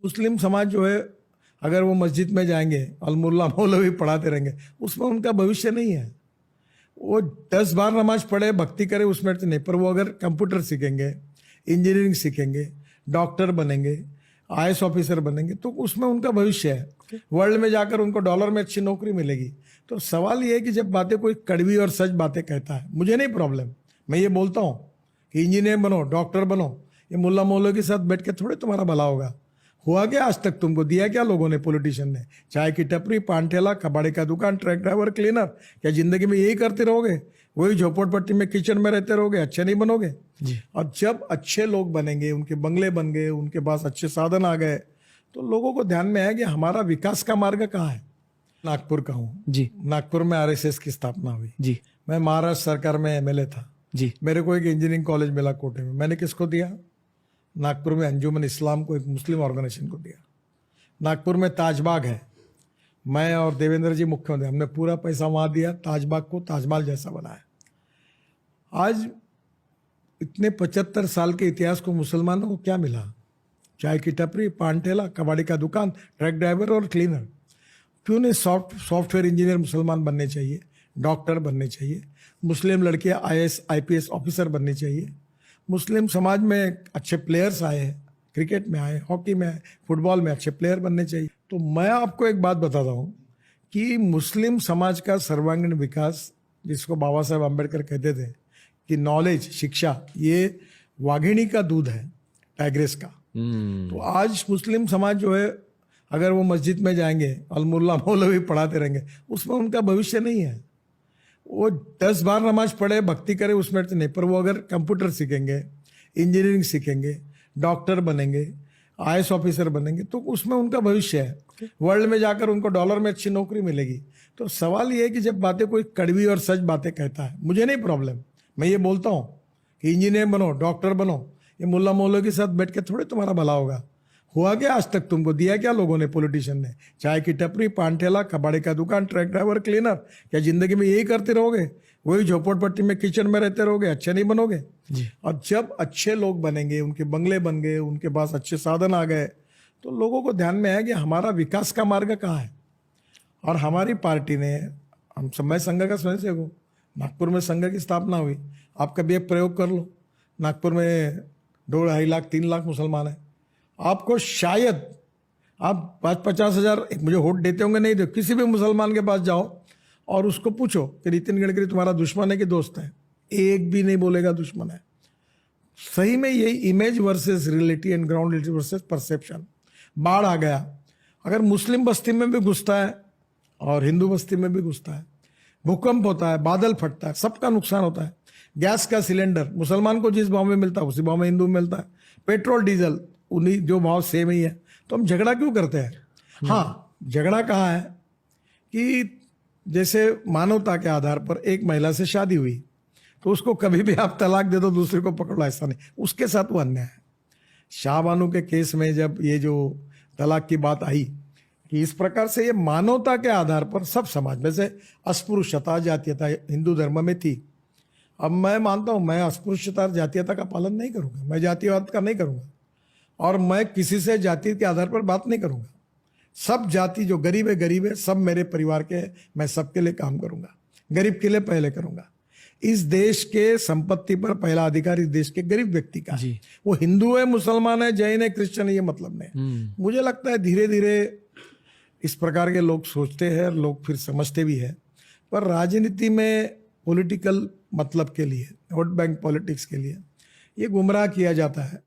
मुस्लिम समाज जो है, अगर वो मस्जिद में जाएंगे और मुल्ला मौलवी पढ़ाते रहेंगे, उसमें उनका भविष्य नहीं है। वो 10 बार नमाज पढ़े, भक्ति करे, उसमें तो नहीं। पर वो अगर कंप्यूटर सीखेंगे, इंजीनियरिंग सीखेंगे, डॉक्टर बनेंगे, आईएएस ऑफिसर बनेंगे, तो उसमें उनका भविष्य है। वर्ल्ड में जाकर उनको डॉलर में अच्छी नौकरी मिलेगी। तो सवाल ये है कि जब बातें कोई कड़वी और सच बातें कहता है, मुझे नहीं प्रॉब्लम, मैं ये बोलता हूँ कि इंजीनियर बनो, डॉक्टर बनो, ये मुल्ला मौलवी के साथ बैठ के थोड़े तुम्हारा भला होगा। हुआ क्या आज तक? तुमको दिया क्या लोगों ने, पॉलिटिशियन ने? चाय की टपरी, पान ठेला, कबाड़ी का दुकान, ट्रक ड्राइवर, क्लीनर। क्या जिंदगी में यही करते रहोगे? वही झोपड़पट्टी में किचन में रहते रहोगे? अच्छे नहीं बनोगे जी। और जब अच्छे लोग बनेंगे, उनके बंगले बन गए, उनके पास अच्छे साधन आ गए, तो लोगों को ध्यान में आया कि हमारा विकास का मार्ग कहाँ है। नागपुर का हूँ जी। नागपुर में आरएसएस की स्थापना हुई जी। मैं महाराष्ट्र सरकार में एमएलए था जी। मेरे को एक इंजीनियरिंग कॉलेज मिला कोटे में। मैंने किसको दिया? नागपुर में अंजुमन इस्लाम को, एक मुस्लिम ऑर्गेनाइजेशन को दिया। नागपुर में ताजबाग है, मैं और देवेंद्र जी मुख्यमंत्री, हमने पूरा पैसा वहाँ दिया, ताजबाग को ताजमहल जैसा बनाया। आज इतने 75 साल के इतिहास को मुसलमानों को क्या मिला? चाय की टपरी, पान ठेला, कबाड़ी का दुकान, ट्रक ड्राइवर और क्लीनर। क्यों नहीं सॉफ्टवेयर इंजीनियर मुसलमान बनने चाहिए, डॉक्टर बनने चाहिए, मुस्लिम लड़कियां आईएएस आईपीएस ऑफिसर बननी चाहिए। मुस्लिम समाज में अच्छे प्लेयर्स आए हैं, क्रिकेट में आए, हॉकी में आए, फुटबॉल में अच्छे प्लेयर बनने चाहिए। तो मैं आपको एक बात बताता हूँ कि मुस्लिम समाज का सर्वांगीण विकास, जिसको बाबा साहेब आम्बेडकर कहते थे कि नॉलेज, शिक्षा, ये वाघिणी का दूध है, टाइग्रेस का। तो आज मुस्लिम समाज जो है, अगर वो मस्जिद में जाएंगे और मुल्ला मौलवी पढ़ाते रहेंगे, उसमें उनका भविष्य नहीं है। वो 10 बार नमाज पढ़े, भक्ति करे, उसमें तो नहीं। पर वो अगर कंप्यूटर सीखेंगे, इंजीनियरिंग सीखेंगे, डॉक्टर बनेंगे, आईएएस ऑफिसर बनेंगे, तो उसमें उनका भविष्य है। वर्ल्ड में जाकर उनको डॉलर में अच्छी नौकरी मिलेगी। तो सवाल ये है कि जब बातें कोई कड़वी और सच बातें कहता है, मुझे नहीं प्रॉब्लम, मैं ये बोलता हूँ कि इंजीनियर बनो, डॉक्टर बनो, ये मुल्ला मौलवी के साथ बैठ के थोड़े तुम्हारा भला होगा। हुआ क्या आज तक? तुमको दिया क्या लोगों ने, पॉलिटिशियन ने? चाय की टपरी, पान ठेला, कबाड़ी का दुकान, ट्रक ड्राइवर, क्लीनर। क्या जिंदगी में यही करते रहोगे? वही झोपड़पट्टी में किचन में रहते रहोगे? अच्छे नहीं बनोगे जी। और जब अच्छे लोग बनेंगे, उनके बंगले बन गए, उनके पास अच्छे साधन आ गए, तो लोगों को ध्यान में आया कि हमारा विकास का मार्ग कहाँ है। और हमारी पार्टी ने, मैं संघ का स्वयंसेवक हूँ, नागपुर में संघ की स्थापना हुई। आप कभी एक प्रयोग कर लो, नागपुर में 2-2.5 लाख 3 लाख मुसलमान हैं। आपको शायद आप 50 हजार मुझे वोट देते होंगे, नहीं दे, किसी भी मुसलमान के पास जाओ और उसको पूछो कि नितिन गडकरी तुम्हारा दुश्मन है कि दोस्त है, एक भी नहीं बोलेगा दुश्मन है। सही में यही image versus reality and ground reality versus perception. बाढ़ आ गया, अगर मुस्लिम बस्ती में भी घुसता है और हिंदू बस्ती में भी घुसता है, भूकंप होता है, बादल फटता है, सबका नुकसान होता है। गैस का सिलेंडर मुसलमान को जिस भाव में मिलता है उसी भाव में हिंदू में मिलता है। पेट्रोल डीजल उन्हीं जो भाव सेम ही है। तो हम झगड़ा क्यों करते हैं? हाँ, झगड़ा कहाँ है कि जैसे मानवता के आधार पर एक महिला से शादी हुई, तो उसको कभी भी आप तलाक दे दो, दूसरे को पकड़ लो, ऐसा नहीं, उसके साथ वो अन्याय है। शाहबानो के केस में जब ये जो तलाक की बात आई कि इस प्रकार से ये मानवता के आधार पर सब समाज में से अस्पृश्यता, जातीयता हिंदू धर्म में थी। अब मैं मानता हूं मैं अस्पृश्यता, जातीयता का पालन नहीं करूंगा, मैं जातिवाद का नहीं करूंगा, और मैं किसी से जाति के आधार पर बात नहीं करूंगा। सब जाति जो गरीब है, सब मेरे परिवार के, मैं सबके लिए काम करूंगा, गरीब के लिए पहले करूंगा। इस देश के संपत्ति पर पहला अधिकार इस देश के गरीब व्यक्ति का है। वो हिंदू है, मुसलमान है, जैन है, क्रिश्चियन है, ये मतलब नहीं। मुझे लगता है धीरे धीरे इस प्रकार के लोग सोचते हैं, लोग फिर समझते भी है। पर राजनीति में पॉलिटिकल मतलब के लिए, वोट बैंक पॉलिटिक्स के लिए ये गुमराह किया जाता है।